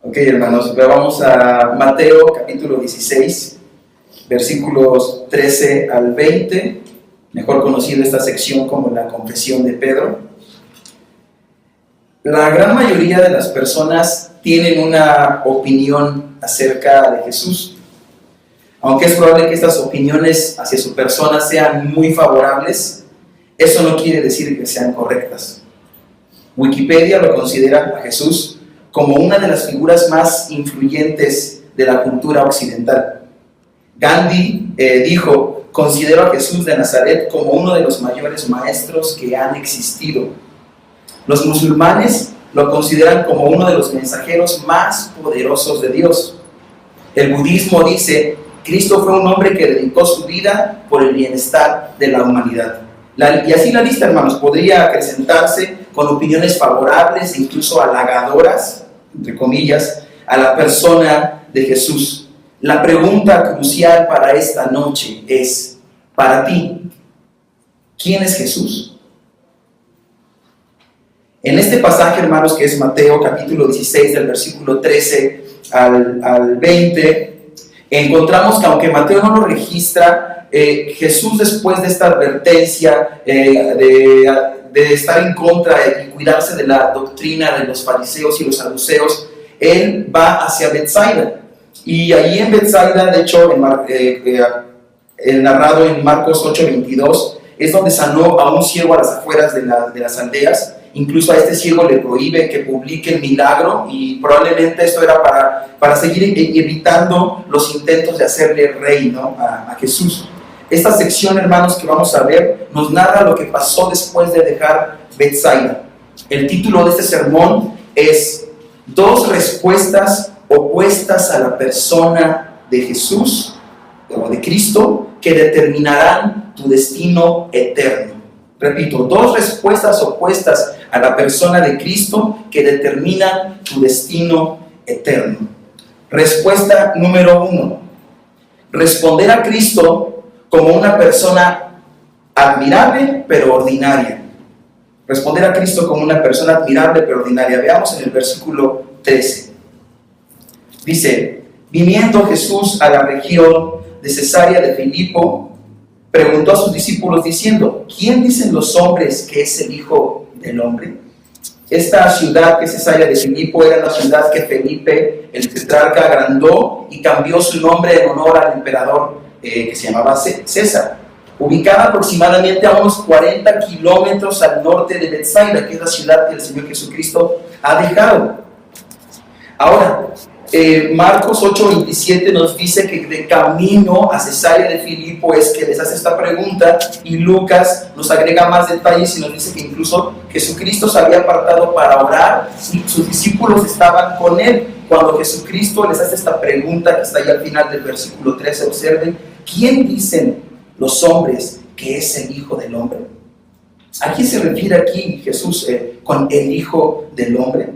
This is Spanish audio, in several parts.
Ok, hermanos, vamos a Mateo capítulo 16, versículos 13 al 20, mejor conocido esta sección como la confesión de Pedro. La gran mayoría de las personas tienen una opinión acerca de Jesús, aunque es probable que estas opiniones hacia su persona sean muy favorables. Eso no quiere decir que sean correctas. Wikipedia lo considera a Jesús como una de las figuras más influyentes de la cultura occidental. Gandhi dijo: considero a Jesús de Nazaret como uno de los mayores maestros que han existido. Los musulmanes lo consideran como uno de los mensajeros más poderosos de Dios. El budismo dice: Cristo fue un hombre que dedicó su vida por el bienestar de la humanidad. Y así la lista, hermanos, podría acrecentarse con opiniones favorables e incluso halagadoras, entre comillas, a la persona de Jesús. La pregunta crucial para esta noche es, para ti, ¿quién es Jesús? En este pasaje, hermanos, que es Mateo capítulo 16, del versículo 13 al 20, encontramos que aunque Mateo no lo registra, Jesús, después de esta advertencia de estar en contra y cuidarse de la doctrina de los fariseos y los saduceos, él va hacia Betsaida. Y allí en Betsaida, de hecho, narrado en Marcos 8:22, es donde sanó a un ciego a las afueras de las aldeas. Incluso a este ciego le prohíbe que publique el milagro, y probablemente esto era para seguir evitando los intentos de hacerle rey, ¿no?, a Jesús. Esta sección, hermanos, que vamos a ver, nos narra lo que pasó después de dejar Betsaida. El título de este sermón es Dos respuestas opuestas a la persona de Jesús o de Cristo que determinarán tu destino eterno. Repito, dos respuestas opuestas a la persona de Cristo que determinan tu destino eterno. Respuesta número 1. Responder a Cristo como una persona admirable pero ordinaria. Responder a Cristo como una persona admirable pero ordinaria. Veamos en el versículo 13. Dice: viniendo Jesús a la región de Cesarea de Filipo, preguntó a sus discípulos diciendo: ¿quién dicen los hombres que es el Hijo del Hombre? Esta ciudad, que es Cesarea de Filipo, era la ciudad que Felipe, el tetrarca, agrandó y cambió su nombre en honor al emperador que se llamaba César. Ubicada aproximadamente a unos 40 kilómetros al norte de Betsaida, que es la ciudad que el Señor Jesucristo ha dejado. Ahora, Marcos 8:27 nos dice que de camino a Cesarea de Filipo es que les hace esta pregunta, y Lucas nos agrega más detalles y nos dice que incluso Jesucristo se había apartado para orar y sus discípulos estaban con él cuando Jesucristo les hace esta pregunta que está ahí al final del versículo 13. Observen: ¿quién dicen los hombres que es el Hijo del Hombre? ¿A quién se refiere aquí Jesús con el Hijo del Hombre?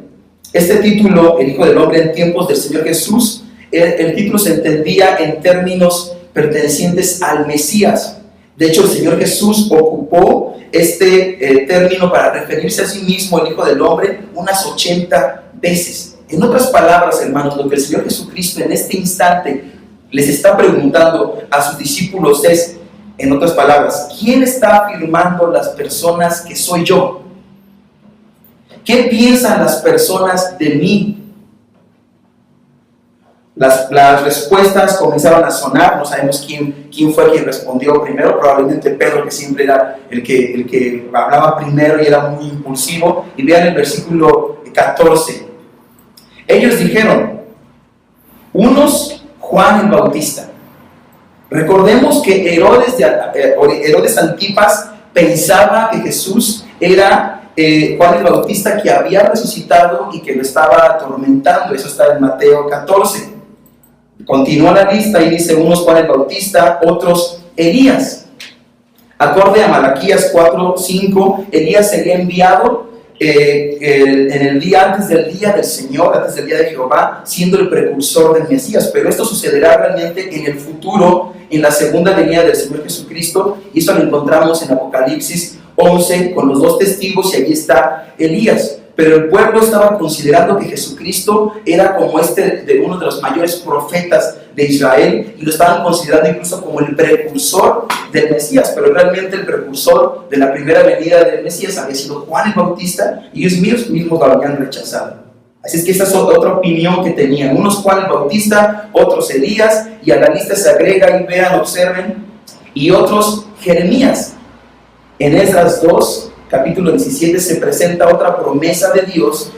Este título, el Hijo del Hombre, en tiempos del Señor Jesús, el título se entendía en términos pertenecientes al Mesías. De hecho, el Señor Jesús ocupó este término para referirse a sí mismo, el Hijo del Hombre, unas 80 veces. En otras palabras, hermanos, lo que el Señor Jesucristo en este instante les está preguntando a sus discípulos es, en otras palabras, ¿quién está afirmando las personas que soy yo? ¿Qué piensan las personas de mí? Las respuestas comenzaron a sonar. No sabemos quién fue quien respondió primero. Probablemente Pedro, que siempre era el que hablaba primero y era muy impulsivo. Y vean el versículo 14. Ellos dijeron: unos Juan el Bautista. Recordemos que Herodes Antipas pensaba que Jesús era Juan el Bautista, que había resucitado y que lo estaba atormentando. Eso está en Mateo 14. Continúa la lista y dice: unos Juan el Bautista, otros Elías. Acorde a Malaquías 4:5, Elías sería enviado en el día antes del día del Señor, antes del día de Jehová, siendo el precursor del Mesías. Pero esto sucederá realmente en el futuro, en la segunda venida del Señor Jesucristo, y eso lo encontramos en Apocalipsis 11 con los dos testigos, y allí está Elías. pero el pueblo estaba considerando que Jesucristo era como uno de los mayores profetas de Israel, y lo estaban considerando incluso como el precursor del Mesías, pero realmente el precursor de la primera venida del Mesías había sido Juan el Bautista, y ellos mismos lo habían rechazado. Así es que esa es otra opinión que tenían, unos Juan el Bautista, otros Elías, y a la lista se agrega, y vean, observen, y otros Jeremías. En Esdras 2, capítulo 17, se presenta otra promesa de Dios: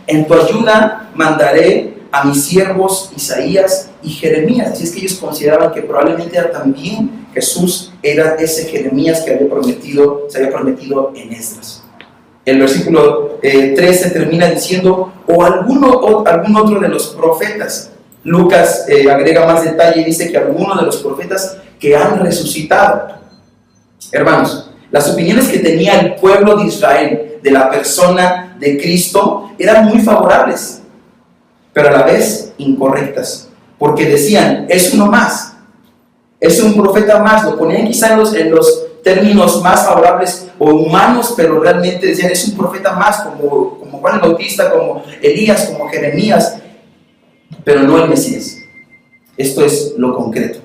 en tu ayuda mandaré a mis siervos Isaías y Jeremías. Así es que ellos consideraban que probablemente era también Jesús, era ese Jeremías que se había prometido en Esdras. El versículo 13 termina diciendo, o algún otro de los profetas. Lucas agrega más detalle y dice que alguno de los profetas que han resucitado. Hermanos, las opiniones que tenía el pueblo de Israel de la persona de Cristo eran muy favorables, pero a la vez incorrectas, porque decían, es uno más, es un profeta más. Lo ponían quizá en los términos más favorables o humanos, pero realmente decían, es un profeta más, como Juan el Bautista, como Elías, como Jeremías, pero no el Mesías. Esto es lo concreto.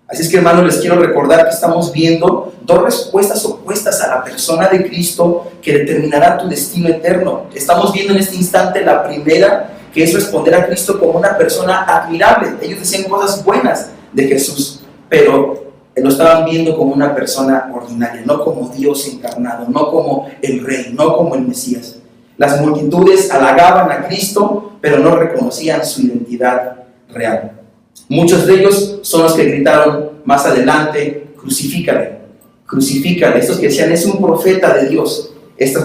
Así es que, hermanos, les quiero recordar que estamos viendo dos respuestas opuestas a la persona de Cristo que determinará tu destino eterno. Estamos viendo en este instante la primera, que es responder a Cristo como una persona admirable. Ellos decían cosas buenas de Jesús, pero lo estaban viendo como una persona ordinaria, no como Dios encarnado, no como el Rey, no como el Mesías. Las multitudes halagaban a Cristo, pero no reconocían su identidad real. Muchos de ellos son los que gritaron más adelante, crucifícale, crucifícale. Estos que decían, es un profeta de Dios.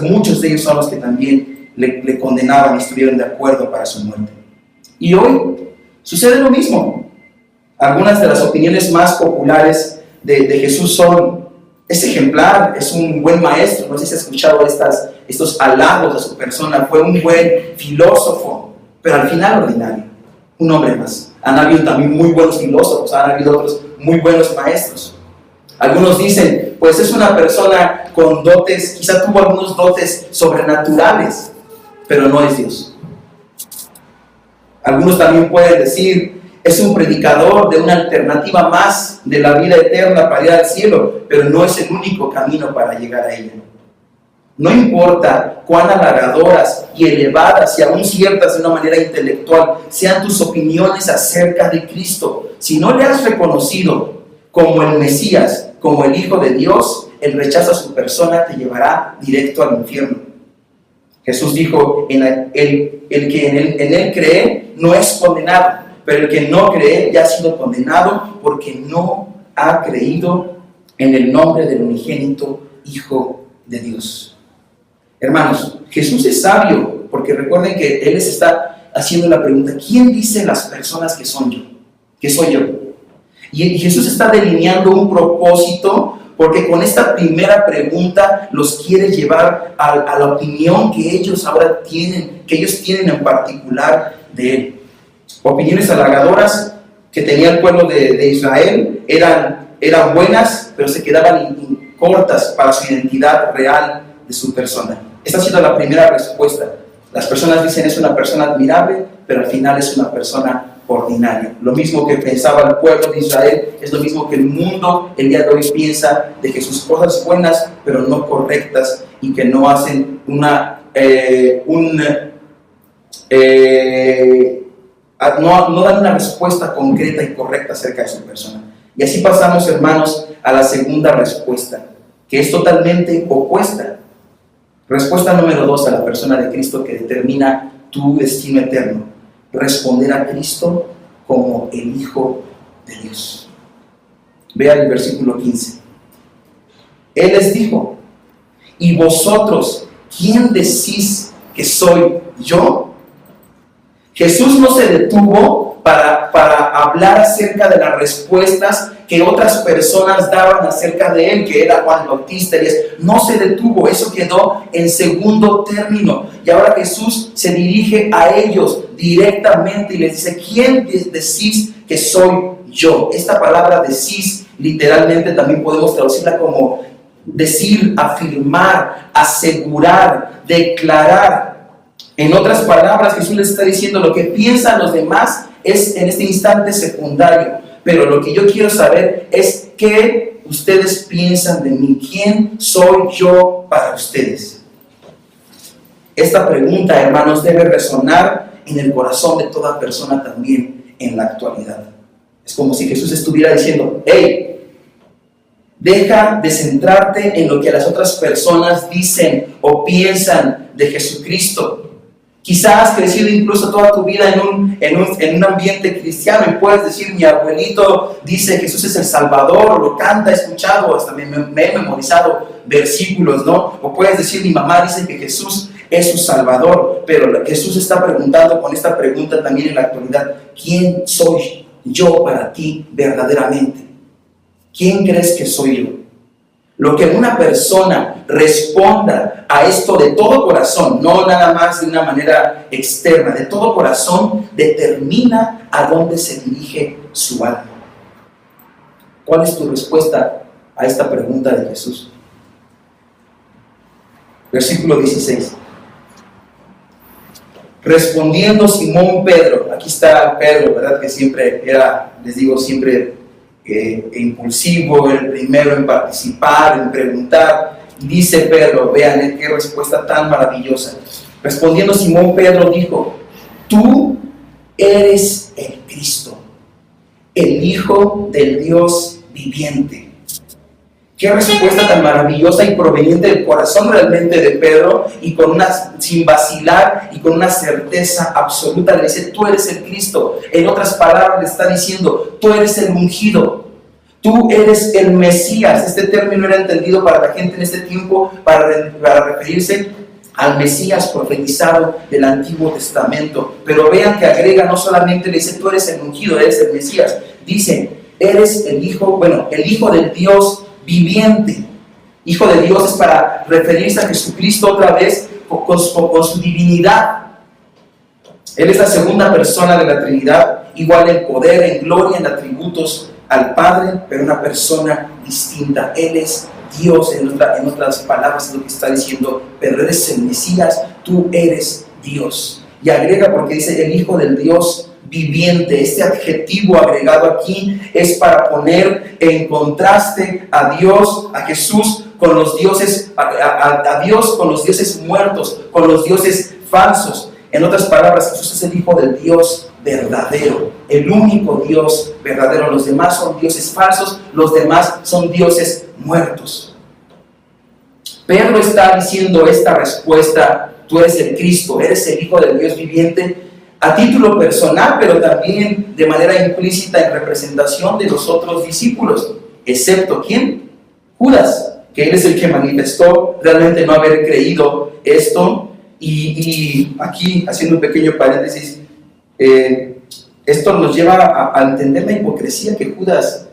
Muchos de ellos son los que también le condenaban y estuvieron de acuerdo para su muerte. Y hoy sucede lo mismo. Algunas de las opiniones más populares de Jesús son, es ejemplar, es un buen maestro. No sé si has escuchado estos halagos de su persona. Fue un buen filósofo, pero al final ordinario, un hombre más. Han habido también muy buenos filósofos, han habido otros muy buenos maestros. Algunos dicen, pues es una persona con dotes, quizá tuvo algunos dotes sobrenaturales, pero no es Dios. Algunos también pueden decir, es un predicador de una alternativa más de la vida eterna para ir al cielo, pero no es el único camino para llegar a ella. No importa cuán halagadoras y elevadas y aún ciertas de una manera intelectual sean tus opiniones acerca de Cristo, si no le has reconocido como el Mesías, como el Hijo de Dios, el rechazo a su persona te llevará directo al infierno. Jesús dijo, el que en él cree no es condenado, pero el que no cree ya ha sido condenado porque no ha creído en el nombre del unigénito Hijo de Dios. Hermanos, Jesús es sabio, porque recuerden que Él les está haciendo la pregunta, ¿quién dice las personas que son yo? ¿Qué soy yo? Y Jesús está delineando un propósito, porque con esta primera pregunta los quiere llevar a la opinión que ellos ahora tienen, que ellos tienen en particular de Él. Opiniones halagadoras que tenía el pueblo de Israel eran buenas, pero se quedaban cortas para su identidad real de su persona. Esta ha sido la primera respuesta. Las personas dicen es una persona admirable, pero al final es una persona ordinaria. Lo mismo que pensaba el pueblo de Israel, es lo mismo que el mundo el día de hoy piensa de que sus cosas buenas, pero no correctas, y que no hacen no dan una respuesta concreta y correcta acerca de su persona. Y así pasamos, hermanos, a la segunda respuesta, que es totalmente opuesta. Respuesta número 2 a la persona de Cristo que determina tu destino eterno: responder a Cristo como el Hijo de Dios. Vean el versículo 15. Él les dijo, ¿y vosotros quién decís que soy yo? Jesús no se detuvo para hablar acerca de las respuestas que otras personas daban acerca de él, que era Juan Bautista. No se detuvo, eso quedó en segundo término. Y ahora Jesús se dirige a ellos directamente y les dice, ¿quién decís que soy yo? Esta palabra decís, literalmente también podemos traducirla como decir, afirmar, asegurar, declarar. En otras palabras, Jesús les está diciendo: lo que piensan los demás es en este instante secundario, pero lo que yo quiero saber es qué ustedes piensan de mí. ¿Quién soy yo para ustedes? Esta pregunta, hermanos, debe resonar en el corazón de toda persona también en la actualidad. Es como si Jesús estuviera diciendo: hey, deja de centrarte en lo que las otras personas dicen o piensan de Jesucristo. Quizás has crecido incluso toda tu vida en un ambiente cristiano y puedes decir: mi abuelito dice que Jesús es el Salvador, o lo canta, he escuchado, hasta me he memorizado versículos, ¿no? O puedes decir: mi mamá dice que Jesús es su Salvador. Pero Jesús está preguntando con esta pregunta también en la actualidad: ¿quién soy yo para ti verdaderamente? ¿Quién crees que soy yo? Lo que una persona responda a esto de todo corazón, no nada más de una manera externa, de todo corazón, determina a dónde se dirige su alma. ¿Cuál es tu respuesta a esta pregunta de Jesús? Versículo 16. Respondiendo Simón Pedro, aquí está Pedro, ¿verdad? Que siempre era, les digo, siempre impulsivo, el primero en participar, en preguntar. Dice Pedro, vean qué respuesta tan maravillosa. Respondiendo Simón Pedro dijo: tú eres el Cristo, el Hijo del Dios viviente. Qué respuesta tan maravillosa y proveniente del corazón realmente de Pedro, y sin vacilar y con una certeza absoluta le dice: tú eres el Cristo. En otras palabras le está diciendo: tú eres el ungido, tú eres el Mesías. Este término era entendido para la gente en este tiempo para referirse al Mesías profetizado del Antiguo Testamento. Pero vean que agrega, no solamente le dice: tú eres el ungido, eres el Mesías, dice: eres el Hijo del Dios viviente. Hijo de Dios es para referirse a Jesucristo otra vez con su divinidad. Él es la segunda persona de la Trinidad, igual en poder, en gloria, en atributos al Padre, pero una persona distinta. Él es Dios, en otras palabras es lo que está diciendo: pero eres el Mesías, tú eres Dios. Y agrega, porque dice el Hijo del Dios viviente. Este adjetivo agregado aquí es para poner en contraste a Dios, a Jesús, con los dioses, a Dios con los dioses muertos, con los dioses falsos. En otras palabras, Jesús es el Hijo del Dios verdadero, el único Dios verdadero. Los demás son dioses falsos, los demás son dioses muertos. Pedro está diciendo esta respuesta: tú eres el Cristo, eres el Hijo del Dios viviente, a título personal, pero también de manera implícita en representación de los otros discípulos, excepto ¿quién? Judas, que él es el que manifestó realmente no haber creído esto. Y aquí, haciendo un pequeño paréntesis, esto nos lleva a entender la hipocresía que Judas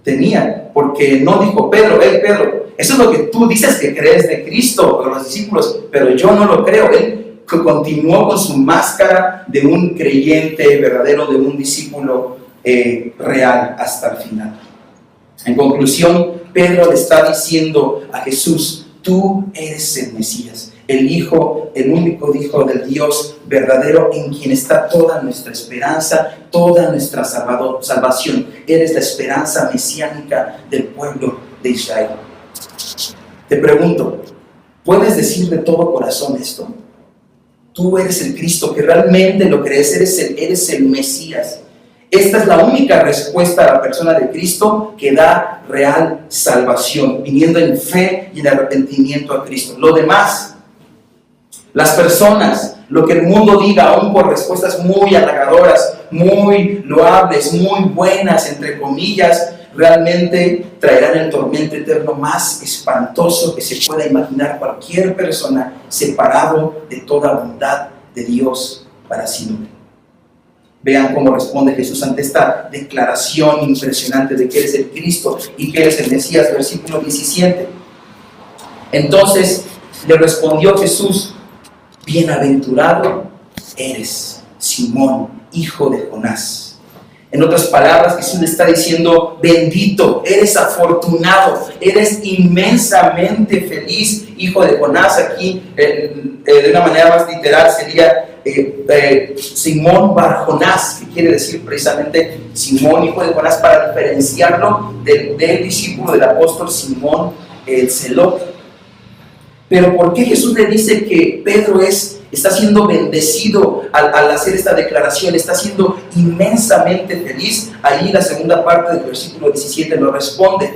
tenía, porque no dijo: Pedro, Pedro, eso es lo que tú dices que crees de Cristo o los discípulos, pero yo no lo creo. Él que continuó con su máscara de un creyente verdadero, de un discípulo real hasta el final. En conclusión, Pedro le está diciendo a Jesús: tú eres el Mesías, el único Hijo del Dios verdadero, en quien está toda nuestra esperanza, toda nuestra salvación. Eres la esperanza mesiánica del pueblo de Israel. Te pregunto, ¿puedes decir de todo corazón esto? Tú eres el Cristo, que realmente lo crees, eres el Mesías. Esta es la única respuesta a la persona de Cristo que da real salvación, viniendo en fe y en arrepentimiento a Cristo. Lo demás, las personas, lo que el mundo diga, aún por respuestas muy halagadoras, muy loables, muy buenas, entre comillas, realmente traerán el tormento eterno más espantoso que se pueda imaginar cualquier persona separado de toda bondad de Dios para siempre. Vean cómo responde Jesús ante esta declaración impresionante de que eres el Cristo y que eres el Mesías, versículo 17. Entonces le respondió Jesús: bienaventurado eres, Simón, hijo de Jonás. En otras palabras, Jesús le está diciendo: bendito, eres afortunado, eres inmensamente feliz, hijo de Jonás. Aquí, de una manera más literal, sería Simón Bar Jonás, que quiere decir precisamente Simón, hijo de Jonás, para diferenciarlo del discípulo del apóstol Simón el Celote. Pero ¿por qué Jesús le dice que Pedro está siendo bendecido al hacer esta declaración? Está siendo inmensamente feliz. Ahí la segunda parte del versículo 17 lo responde: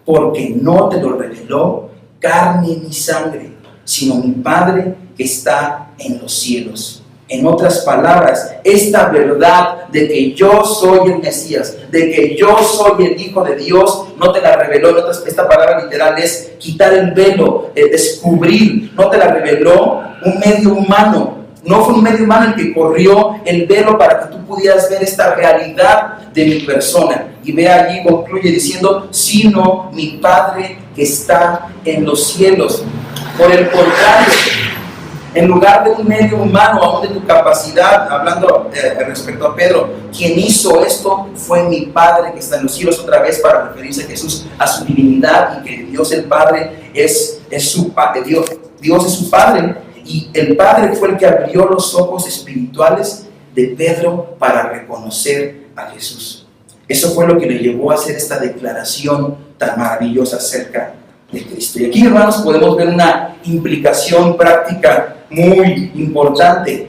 porque no te lo reveló carne ni sangre, sino mi Padre que está en los cielos. En otras palabras, esta verdad de que yo soy el Mesías, de que yo soy el Hijo de Dios, no te la reveló. Esta palabra literal es quitar el velo, descubrir. No te la reveló un medio humano. No fue un medio humano el que corrió el velo para que tú pudieras ver esta realidad de mi persona. Y ve allí, concluye diciendo: sino mi Padre que está en los cielos. Por el contrario, en lugar de un medio humano, aún de tu capacidad, hablando respecto a Pedro, quien hizo esto fue mi Padre que está en los cielos, otra vez para referirse a Jesús, a su divinidad, y que Dios el Padre es su Padre. Dios es su Padre, y el Padre fue el que abrió los ojos espirituales de Pedro para reconocer a Jesús. Eso fue lo que le llevó a hacer esta declaración tan maravillosa acerca de Cristo. Y aquí, hermanos, podemos ver una implicación práctica muy importante.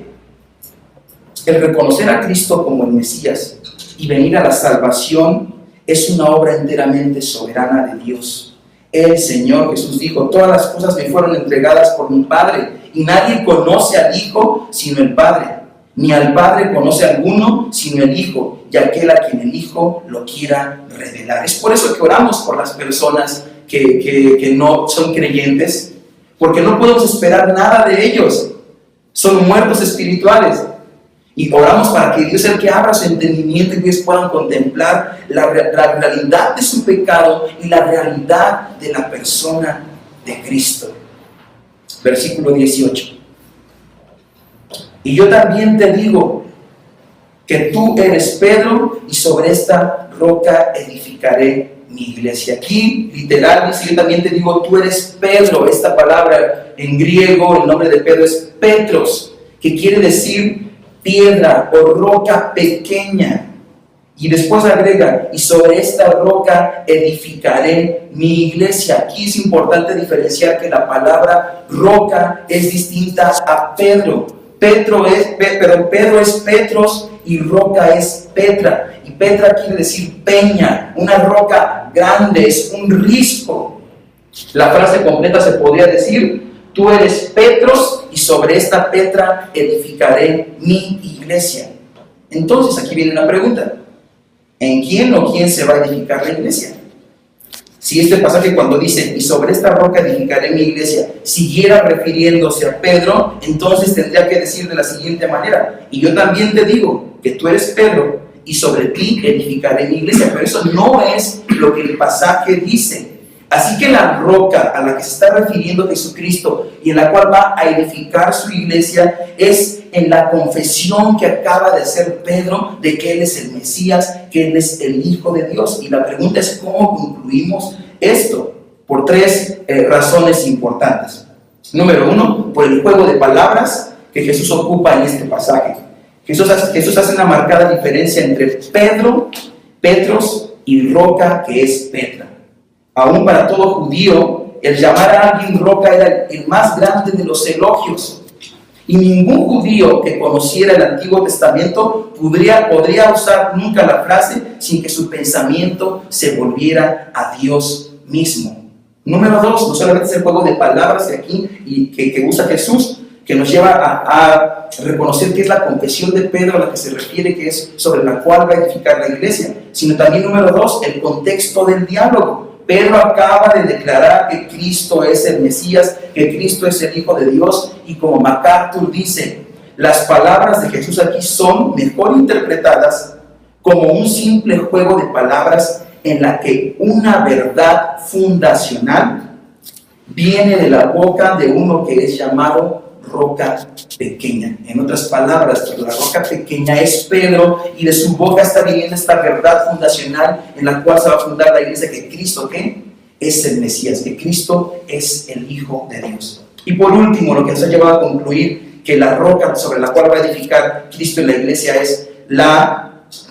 El reconocer a Cristo como el Mesías y venir a la salvación es una obra enteramente soberana de Dios. El Señor Jesús dijo: todas las cosas me fueron entregadas por mi Padre, y nadie conoce al Hijo sino el Padre, ni al Padre conoce a alguno sino el Hijo, y aquel a quien el Hijo lo quiera revelar. Es por eso que oramos por las personas que no son creyentes, porque no podemos esperar nada de ellos. Son muertos espirituales. Y oramos para que Dios sea el que abra su entendimiento y ellos puedan contemplar la realidad de su pecado y la realidad de la persona de Cristo. Versículo 18. Y yo también te digo que tú eres Pedro, y sobre esta roca edificaré mi iglesia. Aquí, literal, dice: yo también te digo, tú eres Pedro. Esta palabra en griego, el nombre de Pedro es Petros, que quiere decir piedra o roca pequeña. Y después agrega: y sobre esta roca edificaré mi iglesia. Aquí es importante diferenciar que la palabra roca es distinta a Pedro. Pedro es Petros y roca es Petra. Y Petra quiere decir peña, una roca grande, es un risco. La frase completa se podría decir: tú eres Petros y sobre esta Petra edificaré mi iglesia. Entonces aquí viene una pregunta: ¿en quién o quién se va a edificar la iglesia? Si este pasaje, cuando dice y sobre esta roca edificaré mi iglesia, siguiera refiriéndose a Pedro, entonces tendría que decir de la siguiente manera: y yo también te digo que tú eres Pedro y sobre ti edificaré mi iglesia. Pero eso no es lo que el pasaje dice. Así que la roca a la que se está refiriendo Jesucristo y en la cual va a edificar su iglesia es en la confesión que acaba de hacer Pedro de que Él es el Mesías, que Él es el Hijo de Dios. Y la pregunta es: ¿cómo concluimos esto? Por tres razones importantes. Número uno, por el juego de palabras que Jesús ocupa en este pasaje. Jesús hace una marcada diferencia entre Pedro, Petros y roca, que es Petra. Aún para todo judío, el llamar a alguien roca era el más grande de los elogios. Y ningún judío que conociera el Antiguo Testamento podría usar nunca la frase sin que su pensamiento se volviera a Dios mismo. Número dos, no solamente es el juego de palabras que aquí y que usa Jesús, que nos lleva a reconocer que es la confesión de Pedro a la que se refiere, que es sobre la cual va a edificar la iglesia, sino también, número dos, el contexto del diálogo. Pedro acaba de declarar que Cristo es el Mesías, que Cristo es el Hijo de Dios, y como MacArthur dice, las palabras de Jesús aquí son mejor interpretadas como un simple juego de palabras en la que una verdad fundacional viene de la boca de uno que es llamado roca pequeña. En otras palabras, la roca pequeña es Pedro, y de su boca está viniendo esta verdad fundacional en la cual se va a fundar la iglesia, que Cristo, ¿qué? Es el Mesías, que Cristo es el Hijo de Dios. Y por último, lo que nos ha llevado a concluir que la roca sobre la cual va a edificar Cristo en la iglesia es la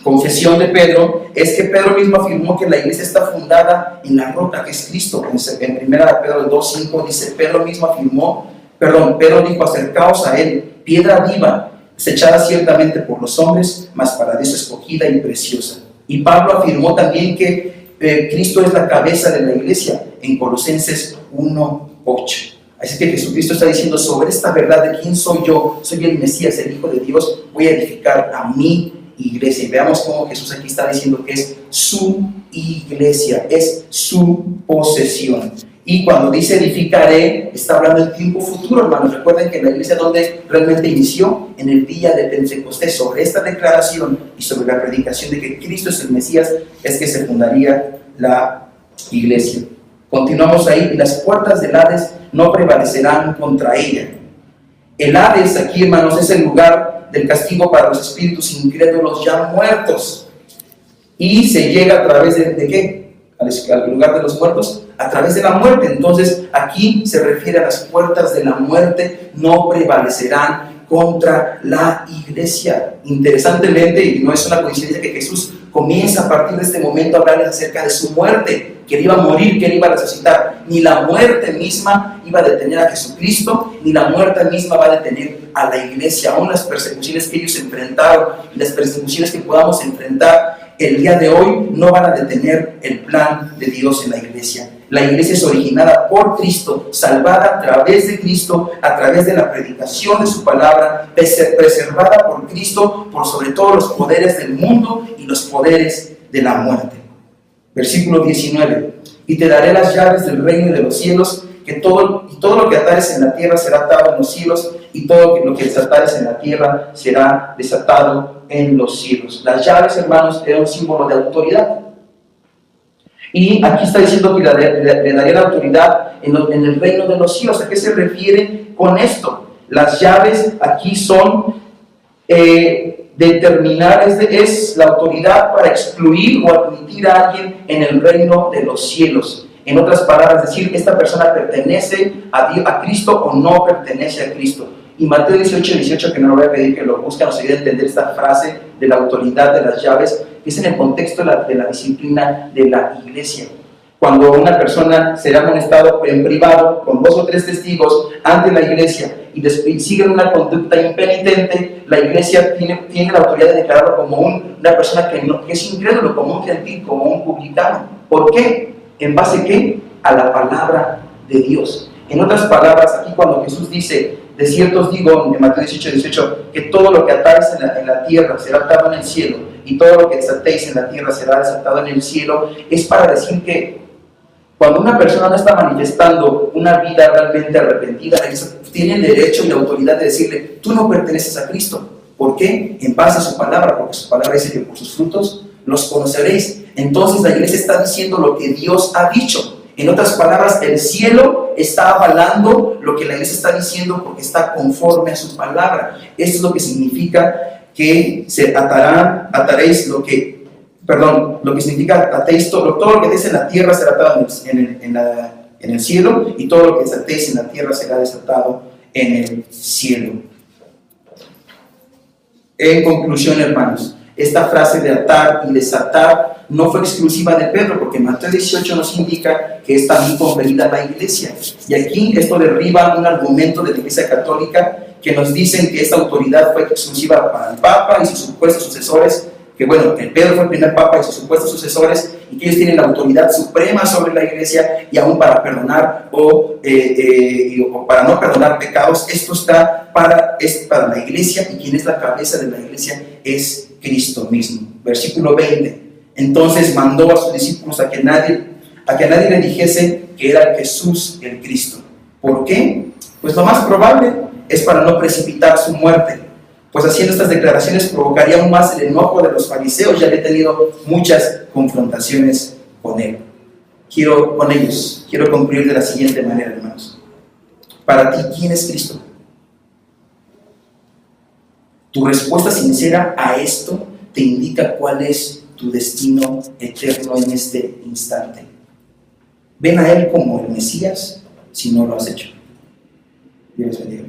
confesión de Pedro, es que Pedro mismo afirmó que la iglesia está fundada en la roca que es Cristo. En 1 Pedro 2:5 dice, Pedro dijo, acercaos a él, piedra viva, desechada ciertamente por los hombres, mas para Dios escogida y preciosa. Y Pablo afirmó también que Cristo es la cabeza de la iglesia en Colosenses 1:8. Así que Jesucristo está diciendo, sobre esta verdad de quién soy yo, soy el Mesías, el Hijo de Dios, voy a edificar a mi iglesia. Y veamos cómo Jesús aquí está diciendo que es su iglesia, es su posesión. Y cuando dice edificaré, está hablando del tiempo futuro, hermanos. Recuerden que la iglesia, donde realmente inició, en el día de Pentecostés. Sobre esta declaración y sobre la predicación de que Cristo es el Mesías, es que se fundaría la iglesia. Continuamos ahí, y las puertas del Hades no prevalecerán contra ella. El Hades aquí, hermanos, es el lugar del castigo para los espíritus incrédulos ya muertos. Y se llega a través de ¿qué? Al lugar de los muertos, a través de la muerte. Entonces, aquí se refiere a las puertas de la muerte, no prevalecerán contra la iglesia. Interesantemente, y no es una coincidencia, que Jesús comienza a partir de este momento a hablarles acerca de su muerte, que él iba a morir, que él iba a resucitar. Ni la muerte misma iba a detener a Jesucristo, ni la muerte misma va a detener a la iglesia. Aún las persecuciones que ellos enfrentaron y las persecuciones que podamos enfrentar el día de hoy no van a detener el plan de Dios en la iglesia. La iglesia es originada por Cristo, salvada a través de Cristo, a través de la predicación de su palabra, preservada por Cristo, por sobre todo los poderes del mundo y los poderes de la muerte. Versículo 19. Y te daré las llaves del reino de los cielos, que todo lo que atares en la tierra será atado en los cielos, y todo lo que desatares en la tierra será desatado en los cielos. Las llaves, hermanos, eran un símbolo de autoridad. Y aquí está diciendo que le daré la autoridad en el reino de los cielos. ¿A qué se refiere con esto? Las llaves aquí son determinar, es la autoridad para excluir o admitir a alguien en el reino de los cielos. En otras palabras, decir que esta persona pertenece a Cristo o no pertenece a Cristo. Y Mateo 18:18, que no lo voy a pedir que lo busquen, nos ayuda a entender esta frase de la autoridad de las llaves, que es en el contexto de la disciplina de la iglesia. Cuando una persona será amonestado en privado con 2 o 3 testigos ante la iglesia y siguen una conducta impenitente, la iglesia tiene la autoridad de declararlo como una persona que es incrédulo, como un gentil, como un publicano. ¿Por qué? ¿En base a qué? A la palabra de Dios. En otras palabras, aquí cuando Jesús dice, de cierto os digo, en Mateo 18:18, que todo lo que atáis en la tierra será atado en el cielo, y todo lo que desatéis en la tierra será desatado en el cielo, es para decir que cuando una persona no está manifestando una vida realmente arrepentida, tiene el derecho y la autoridad de decirle, tú no perteneces a Cristo. ¿Por qué? En base a su palabra, porque su palabra dice que por sus frutos los conoceréis. Entonces la iglesia está diciendo lo que Dios ha dicho. En otras palabras, el cielo está avalando lo que la iglesia está diciendo porque está conforme a su palabra. Esto es lo que significa que ataréis lo que significa atéis todo lo que dice en la tierra será atado en el cielo, y todo lo que desatéis en la tierra será desatado en el cielo. En conclusión, hermanos, esta frase de atar y desatar no fue exclusiva de Pedro, porque Mateo 18 nos indica que es también conferida a la iglesia. Y aquí esto derriba un argumento de la Iglesia Católica que nos dicen que esta autoridad fue exclusiva para el Papa y sus supuestos sucesores, que Pedro fue el primer Papa y sus supuestos sucesores, y que ellos tienen la autoridad suprema sobre la iglesia, y aún para perdonar o para no perdonar pecados. Esto es para la iglesia, y quien es la cabeza de la iglesia es Cristo mismo. Versículo 20. Entonces mandó a sus discípulos a que nadie le dijese que era Jesús el Cristo. ¿Por qué? Pues lo más probable es para no precipitar su muerte, pues haciendo estas declaraciones provocaría aún más el enojo de los fariseos. Ya he tenido muchas confrontaciones con ellos. Quiero concluir de la siguiente manera, hermanos. Para ti, ¿quién es Cristo? Tu respuesta sincera a esto te indica cuál es tu destino eterno en este instante. Ven a Él como el Mesías si no lo has hecho. Dios bendiga.